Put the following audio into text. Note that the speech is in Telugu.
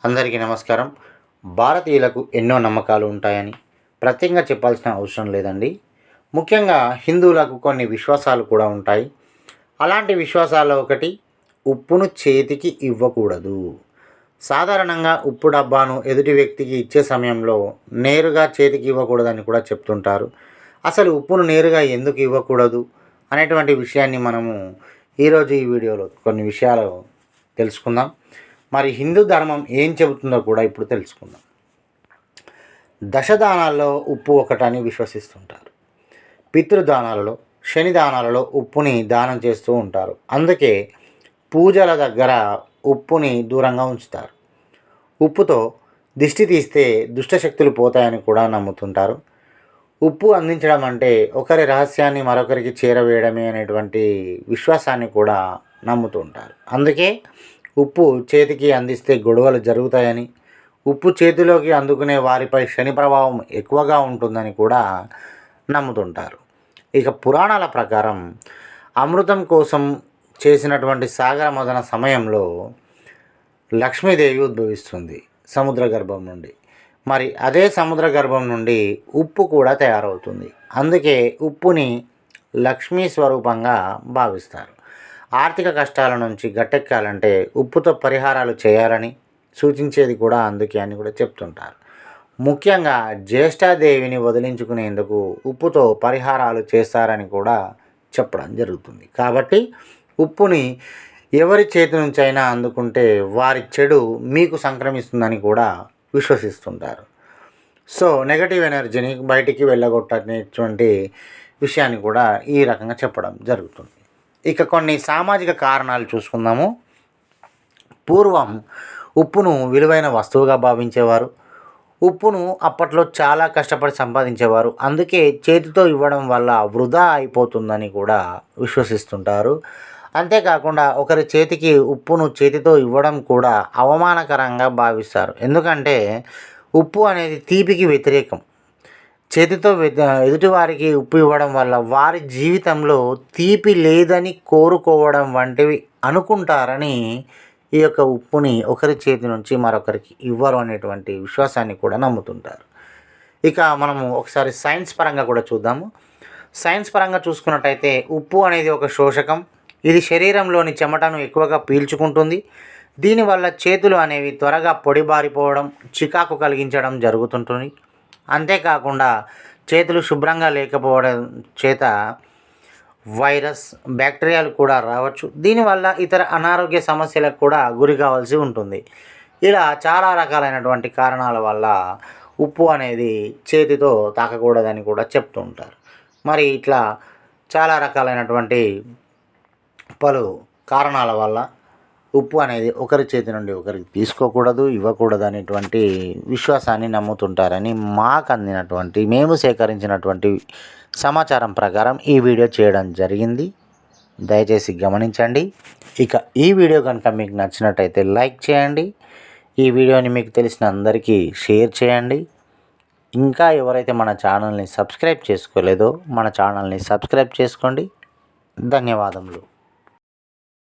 అందరికీ నమస్కారం. భారతీయులకు ఎన్నో నమ్మకాలు ఉంటాయని ప్రత్యేకంగా చెప్పాల్సిన అవసరం లేదండి. ముఖ్యంగా హిందువులకు కొన్ని విశ్వాసాలు కూడా ఉంటాయి. అలాంటి విశ్వాసాల్లో ఒకటి ఉప్పును చేతికి ఇవ్వకూడదు. సాధారణంగా ఉప్పు డబ్బాను ఎదుటి వ్యక్తికి ఇచ్చే సమయంలో నేరుగా చేతికి ఇవ్వకూడదని కూడా చెప్తుంటారు. అసలు ఉప్పును నేరుగా ఎందుకు ఇవ్వకూడదు అనేటువంటి విషయాన్ని మనము ఈరోజు ఈ వీడియోలో కొన్ని విషయాలు తెలుసుకుందాం. మరి హిందూ ధర్మం ఏం చెబుతుందో కూడా ఇప్పుడు తెలుసుకుందాం. దశదానాల్లో ఉప్పు ఒకటని విశ్వసిస్తుంటారు. పితృదానాలలో, శనిదానాలలో ఉప్పుని దానం చేస్తూ ఉంటారు. అందుకే పూజల దగ్గర ఉప్పుని దూరంగా ఉంచుతారు. ఉప్పుతో దిష్టి తీస్తే దుష్టశక్తులు పోతాయని కూడా నమ్ముతుంటారు. ఉప్పు అందించడం అంటే ఒకరి రహస్యాన్ని మరొకరికి చేరవేయడమే అనేటువంటి విశ్వాసాన్ని కూడా నమ్ముతూ ఉంటారు. అందుకే ఉప్పు చేతికి అందిస్తే గొడవలు జరుగుతాయని, ఉప్పు చేతిలోకి అందుకునే వారిపై శని ప్రభావం ఎక్కువగా ఉంటుందని కూడా నమ్ముతుంటారు. ఇక పురాణాల ప్రకారం అమృతం కోసం చేసినటువంటి సాగర మదన సమయంలో లక్ష్మీదేవి ఉద్భవిస్తుంది సముద్ర గర్భం నుండి. మరి అదే సముద్ర గర్భం నుండి ఉప్పు కూడా తయారవుతుంది. అందుకే ఉప్పుని లక్ష్మీ స్వరూపంగా భావిస్తారు. ఆర్థిక కష్టాల నుంచి గట్టెక్కాలంటే ఉప్పుతో పరిహారాలు చేయాలని సూచించేది కూడా అందుకే అని కూడా చెప్తుంటారు. ముఖ్యంగా జ్యేష్ఠాదేవిని వదిలించుకునేందుకు ఉప్పుతో పరిహారాలు చేస్తారని కూడా చెప్పడం జరుగుతుంది. కాబట్టి ఉప్పుని ఎవరి చేతి నుంచి అయినా అందుకుంటే వారి చెడు మీకు సంక్రమిస్తుందని కూడా విశ్వసిస్తుంటారు. సో నెగటివ్ ఎనర్జీని బయటికి వెళ్ళగొట్టనేటువంటి విషయాన్ని కూడా ఈ రకంగా చెప్పడం జరుగుతుంది. ఇక కొన్ని సామాజిక కారణాలు చూసుకుందాము. పూర్వం ఉప్పును విలువైన వస్తువుగా భావించేవారు. ఉప్పును అప్పట్లో చాలా కష్టపడి సంపాదించేవారు. అందుకే చేతితో ఇవ్వడం వల్ల వృధా అయిపోతుందని కూడా విశ్వసిస్తుంటారు. అంతేకాకుండా ఒకరి చేతికి ఉప్పును చేతితో ఇవ్వడం కూడా అవమానకరంగా భావిస్తారు. ఎందుకంటే ఉప్పు అనేది తీపికి వ్యతిరేకం. చేతితో ఎదుటివారికి ఉప్పు ఇవ్వడం వల్ల వారి జీవితంలో తీపి లేదని కోరుకోవడం వంటివి అనుకుంటారని ఈ యొక్క ఉప్పుని ఒకరి చేతి నుంచి మరొకరికి ఇవ్వరు అనేటువంటి విశ్వాసాన్ని కూడా నమ్ముతుంటారు. ఇక మనము ఒకసారి సైన్స్ పరంగా కూడా చూద్దాము. సైన్స్ పరంగా చూసుకున్నట్టయితే ఉప్పు అనేది ఒక శోషకం. ఇది శరీరంలోని చెమటను ఎక్కువగా పీల్చుకుంటుంది. దీనివల్ల చేతులు అనేవి త్వరగా పొడిబారిపోవడం, చికాకు కలిగించడం జరుగుతుంటుంది. అంతేకాకుండా చేతులు శుభ్రంగా లేకపోవడం చేత వైరస్, బ్యాక్టీరియాలు కూడా రావచ్చు. దీనివల్ల ఇతర అనారోగ్య సమస్యలకు కూడా గురి కావాల్సి ఉంటుంది. ఇలా చాలా రకాలైనటువంటి కారణాల వల్ల ఉప్పు అనేది చేతితో తాకకూడదని కూడా చెప్తూ ఉంటారు. మరి ఇట్లా చాలా రకాలైనటువంటి పలు కారణాల వల్ల ఉప్పు అనేది ఒకరి చేతి నుండి ఒకరికి తీసుకోకూడదు, ఇవ్వకూడదు అనేటువంటి విశ్వాసాన్ని నమ్ముతుంటారని మాకు అందినటువంటి, మేము సేకరించినటువంటి సమాచారం ప్రకారం ఈ వీడియో చేయడం జరిగింది. దయచేసి గమనించండి. ఇక ఈ వీడియో కనుక మీకు నచ్చినట్టయితే లైక్ చేయండి. ఈ వీడియోని మీకు తెలిసిన అందరికీ షేర్ చేయండి. ఇంకా ఎవరైతే మన ఛానల్ని సబ్స్క్రైబ్ చేసుకోలేదో మన ఛానల్ని సబ్స్క్రైబ్ చేసుకోండి. ధన్యవాదములు.